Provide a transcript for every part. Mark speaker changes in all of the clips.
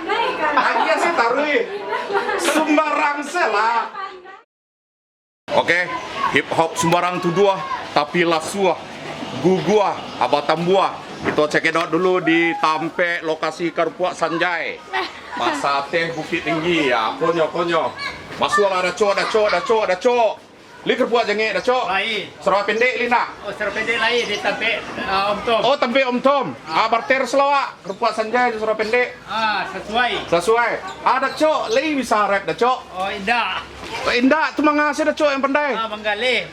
Speaker 1: pandai kan?
Speaker 2: Aja sih tarui. Sembarang salah. Oke, hip hop sembarang tuduh, tapi lasuah, gugua, abatambua. Itu cekidot dulu di Tampe, lokasi Karpuak Sanjay. Pasate Bukit Tinggi ya, konyo. Masulah ada cok. Li Karpuak jengek dah cok.
Speaker 3: Lain.
Speaker 2: Serah pendek lina.
Speaker 3: Oh, serah pendek lain di Tampe Om Tom.
Speaker 2: Oh, Tampe Om Tom. Barter selawak. Karpuak Sanjay di serah pendek.
Speaker 3: Sesuai.
Speaker 2: Ada cok, li bisa rap dah cok.
Speaker 3: Oh, indah.
Speaker 2: Indah tu mangasih dah cok yang pandai.
Speaker 3: Menggali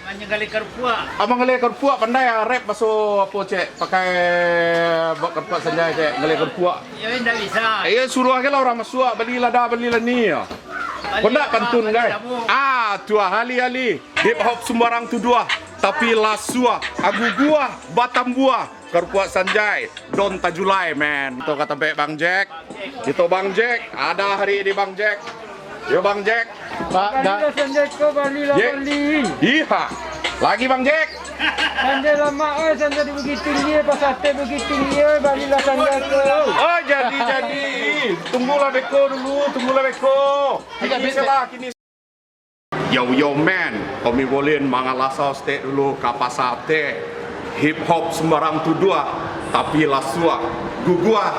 Speaker 3: Karpuak.
Speaker 2: Abang gali Karpuak pandai rap masuk apa cek pakai Karpuak Sanjay cek gali Karpuak.
Speaker 3: Ya, indah bisa.
Speaker 2: Suruh aja lah orang masuk belilah ni ya. Kau nak pantun guys? Tua hali hip hop sembarang tu dua tapi lasua agu gua batam buah Karpuak Sanjay Don Tajulai man. Itu kata Bang Jack. Itu Bang Jack ada hari ini Bang Jack. Yo Bang Jack.
Speaker 4: Balilah Sanjay ko, balilah
Speaker 2: Jack.
Speaker 4: bali.
Speaker 2: Iya. Lagi Bang Jack.
Speaker 4: Sanjay lama Sanjay di Bukit Tinggi, Pasate Bukit Tinggi, balilah Sanjay ko.
Speaker 2: Oh jadi. Tunggulah Beko dulu, Ini salah kini. Yo man, kami boleh mangalasau stay dulu kapasate. Hip hop sembarang tudua, tapi lasua, gugua.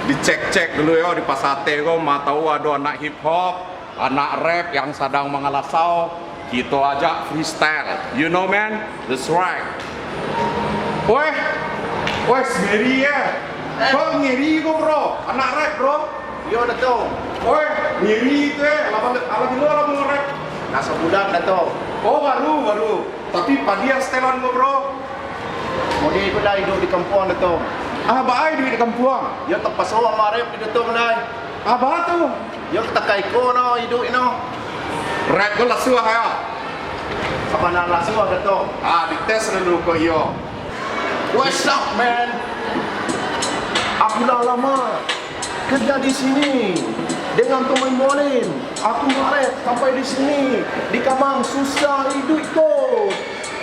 Speaker 2: Dicek dulu yo di pasate kau mau tahu ada anak hip hop, anak rap yang sedang mengalasau. Kita aja freestyle, you know man, that's right. Woi, sendiri ya. Kau ngiri kau bro, anak rap bro.
Speaker 5: Yo Dato,
Speaker 2: Woi, ngiri itu ala dulu ala mau rap.
Speaker 5: nasa bulan Dato.
Speaker 2: Oh baru. Tapi padi yang setelan kau bro.
Speaker 5: Mau dia ikut dah hidup di kampung Dato.
Speaker 2: Baik duit di kampung.
Speaker 5: Yo terpasau marep di Dato mulai.
Speaker 2: Bah tu.
Speaker 5: Yo takai ko no hidup ino.
Speaker 2: Rap kau lasuah ya.
Speaker 5: Apa nak lasu Dato?
Speaker 2: Dites dulu kau yo.
Speaker 5: What's up man? Aku dah lama kerja di sini dengan pemain bolin. Aku marep sampai di sini di Kamang susah hidup ko.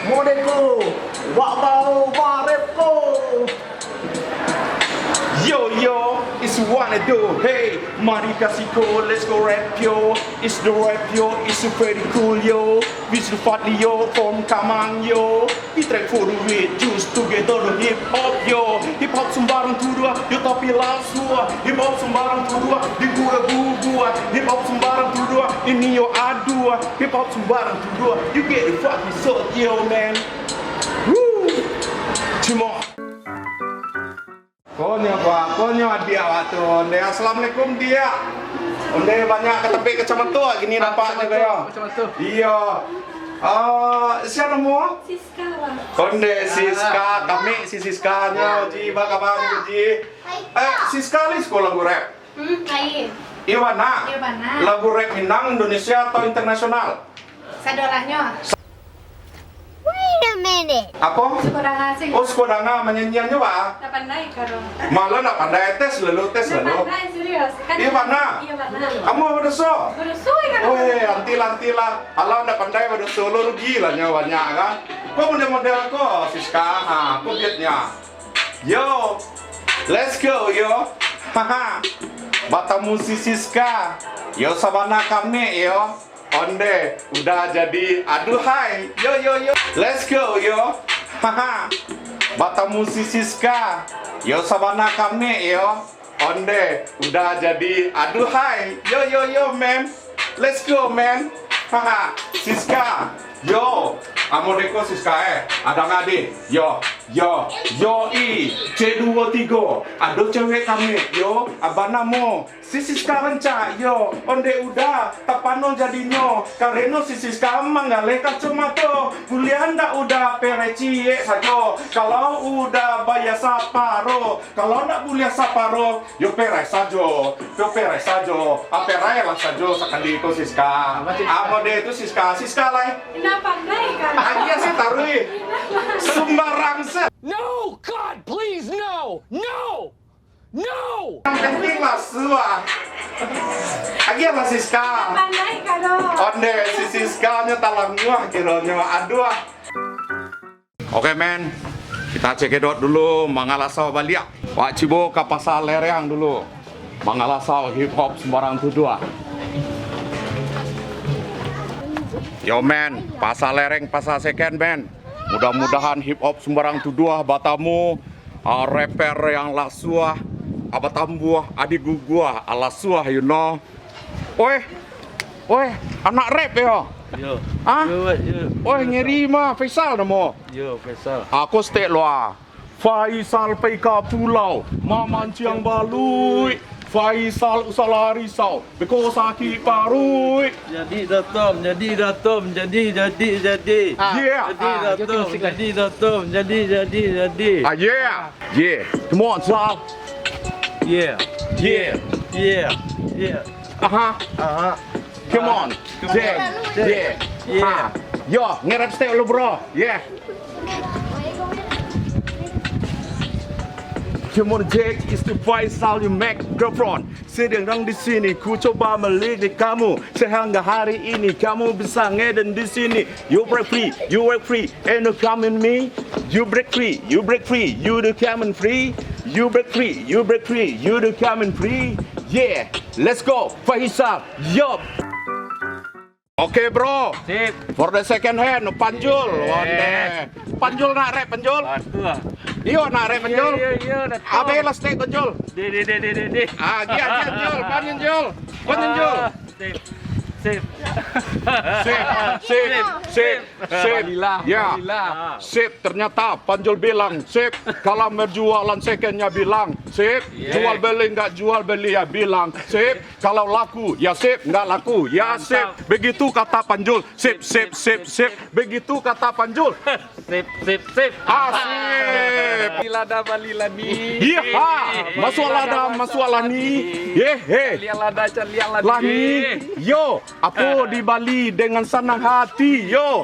Speaker 5: Model ko, wak bau marep ko.
Speaker 2: Yo, it's wanna do. Hey, mari kasih ko, let's go rap yo. It's the rap yo, it's very cool yo. With the fatty yo from Kamang yo. We try for the weed juice together the hip hop yo. Hip hop sembarang tudua, yo tapi lasua. Hip hop sembarang tudua, di gua. Hip hop sembarang tudua, ini yo adua. Hip hop sembarang tudua, you get the fucking sort yo man. Woo, cuma. Konyo dia waktu onde assalamualaikum dia. Onde banyak ketepik kecamatan gini nampak juga ya. Iya. Siapa nama?
Speaker 1: Siska lah.
Speaker 2: Onde Siska, kami si Siskanya Ji bakabang Ji. Siska ni sekolah lagu rap.
Speaker 1: Lain.
Speaker 2: Iwana.
Speaker 1: Iwana.
Speaker 2: Lagu rap Minang Indonesia atau internasional?
Speaker 1: Sadolahnya.
Speaker 6: Wait a minute.
Speaker 2: Apa?
Speaker 1: Kurang asing.
Speaker 2: Oh sekolah menyanyiannya pak?
Speaker 1: Tak pandai karo.
Speaker 2: Malah nak pandai tes lalu.
Speaker 1: Tak pandai serius.
Speaker 2: Iya mana?
Speaker 1: Iya mana.
Speaker 2: Kamu ada so?
Speaker 1: Bersuai kan?
Speaker 2: Weh, antila. Alah ndak pandai pada solo rugi lah nyawanya kan. Kau model kok Siska, kau lihatnya. Yo, let's go yo. Haha. Bata musisi Siska. Yo sabana kami yo. Onde udah jadi aduhai. Yo. Let's go yo. Haha. Bata musisi Siska. Yo sabana kami yo. Onde udah jadi aduhai. Yo man. Let's go man. Haha. Siska. Yo. Amodeko Siska ada ngadi. Yo C23. Ada cewek kami. Yo abanamo. Si Siska renca. Yo onde udah tapano jadinya. Karena si Siska manggale kacamata. Kuliah ndak udah pereci saja. Kalau udah bayar saparo. Kalau ndak kuliah saparo, yo perai saja. Aperai lah saja sekali ko Siska. Amode itu Siska lah.
Speaker 1: Tak pandai kan?
Speaker 2: Aja sih tarui. Sembarang se.
Speaker 7: No! God, please, no! No!
Speaker 2: Yang penting lah suah. Aja lah Siska.
Speaker 1: Pandai karo.
Speaker 2: Onde si Siskanya talang muah kiranya aduh. Oke men, kita cekidot dulu mengalasau balik. Wak Cibo ke pasar Lereang dulu. Mangalasau hip hop sembarang tudua. Yo man, pasar lereng, pasar second man. Mudah-mudahan hip hop sembarang tudua batamu rapper yang lasuah, abatambuah, adik gugua, alasuah you know. Oi, anak rap ya?
Speaker 3: Yo.
Speaker 2: Ah?
Speaker 3: Yo.
Speaker 2: Oi, ngeri mah Faisal namo.
Speaker 3: Yo, Faisal.
Speaker 2: Aku state luar. Faisal pergi pulau, mamancing balui. Faisal usah risau, beko sakit parui.
Speaker 3: Jadi datum.
Speaker 2: Yeah.
Speaker 3: Jadi.
Speaker 2: Ah yeah. Come on, Sal.
Speaker 3: Yeah.
Speaker 2: Come on. Yeah. Yo, ngerap stay lu bro. Yeah. Come on, Jake, is the Faisal you make girlfriend. Sedang di sini, ku coba melihat kamu. Sehingga hari ini kamu bisa ngeden di sini. You break free, and you come in me. You break free, you do come in free. You break free, you do come in free. Yeah, let's go, Faisal, yup. Oke bro,
Speaker 3: Sip.
Speaker 2: for the second hand, Panjul. Panjul nak rap, Panjul.
Speaker 3: Tua.
Speaker 2: Iyo nak rap, Panjul.
Speaker 3: Yo, datum.
Speaker 2: Abe lah stay, Panjul.
Speaker 3: De.
Speaker 2: Ah, dia Jul, Panjul. Panjul.
Speaker 3: Sip.
Speaker 2: Sip. Ya, sip. Ternyata Panjul bilang sip. Kalau berjualan secondnya bilang sip. Jual beli nggak jual beli ya bilang sip. Kalau laku ya sip, nggak laku ya sip. Begitu kata Panjul. Sip. Begitu kata Panjul.
Speaker 3: Sip.
Speaker 2: Asik.
Speaker 3: Lada balilani.
Speaker 2: Iya, masalah ni.
Speaker 3: Lada.
Speaker 2: Lah ni. Yo, aku di Bali dengan senang hati. Yo.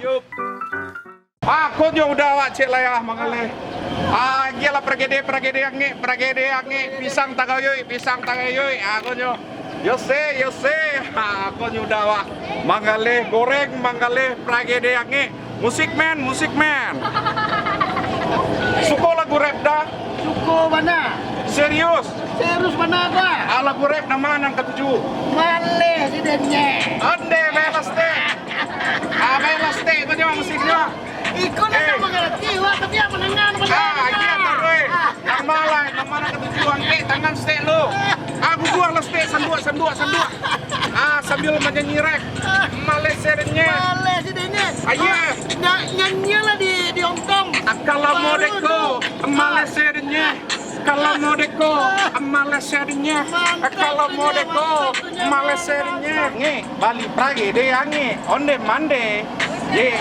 Speaker 2: Aku juga udah awak cek lah ya, mangale. Gila pergede ange, pisang tagayoy. Aku juga. Yo se. Aku juga udah awak. Mangale goreng, mangale pergede ange. Musik man. Suko lagu rap dah.
Speaker 5: Suko mana?
Speaker 2: Serius.
Speaker 5: Mana gua?
Speaker 2: Lagu rap nama yang ketujuh.
Speaker 5: Male sidenya.
Speaker 2: Ande Belaste. Belaste itu juga musiknya.
Speaker 5: Ikut na mengerti wa tapi apa nangan
Speaker 2: Iya terus. Yang malah nama ketujuh angke tangan stay lu. Aku gua leste sandua. Sambil menyanyi rap. Malesernya.
Speaker 5: Male sidenya.
Speaker 2: Iya.
Speaker 5: Nyanyi lah di Hongkong.
Speaker 2: Kalau modeko Malesernya. Kalau Malesernya. Nge Bali Pragede ange. Onde mande. Yeah.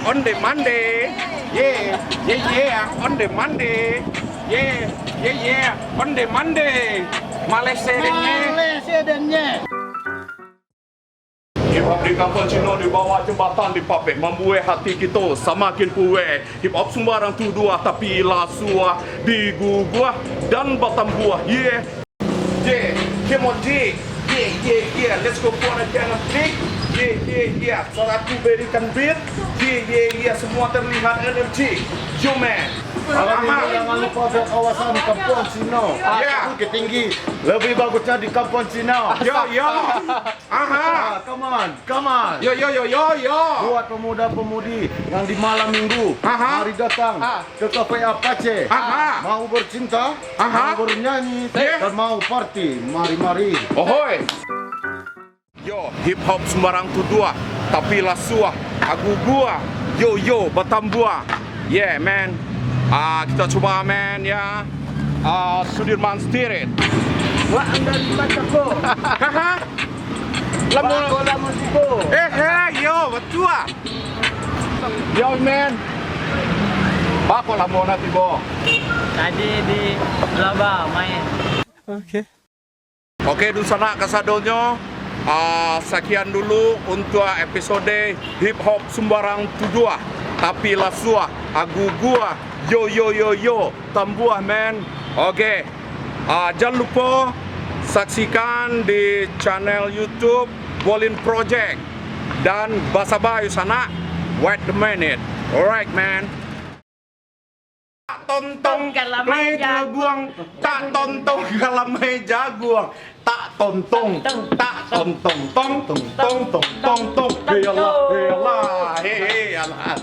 Speaker 2: Onde mande. Yeah. Onde mande. Yeah. Onde mande. Malesernya. Hip hop di kampung Cina di bawah jembatan di Papek membuat hati kita semakin puas. Hip hop sembarang tudua tapi lasua di gugua dan batam buah. Yeah. Come on J. Yeah. Let's go for a can of drink. Yeah. Saat aku berikan beat. Yeah. Semua terlihat energi. Yo man.
Speaker 5: Jangan lupa ada kawasan kampung Cina.
Speaker 2: Ya.
Speaker 5: Bukit Tinggi. Lebih bagusnya di kampung Cina.
Speaker 2: Yo. Aha.
Speaker 5: Come on.
Speaker 2: Yo.
Speaker 5: Buat pemuda-pemudi yang di malam minggu
Speaker 2: Aha.
Speaker 5: mari datang ke Cafe Apache.
Speaker 2: Aha.
Speaker 5: Mau bercinta,
Speaker 2: Aha.
Speaker 5: mau bernyanyi,
Speaker 2: Yeah.
Speaker 5: dan mau party. Mari.
Speaker 2: Ohoi. Yo, hip hop sembarang tudua tapi lasua aku gua. Yo Batambua. Yeah man. Kita coba man ya. Sudirman Spirit.
Speaker 5: Wah, anda dibaca ko.
Speaker 2: Haha.
Speaker 5: Lamun sipo.
Speaker 2: Yo, betua. Yo man. Bako lamona tibo.
Speaker 3: Tadi di Laba main.
Speaker 2: Oke, dusana kasadonyo. Sekian dulu untuk episode hip hop sembarang tudua tapi lasua agu gua yo tambuah man. Oke. Jangan lupa saksikan di channel YouTube Bolin Project dan Bahasa Bayu sana. Wait a minute. Alright man. tontong
Speaker 3: Kalau
Speaker 2: meja guang, tak tontong kalau meja guang, tak tontong, tak tontong, tong tong tong tong tong tong, hela hela, hehe, alah.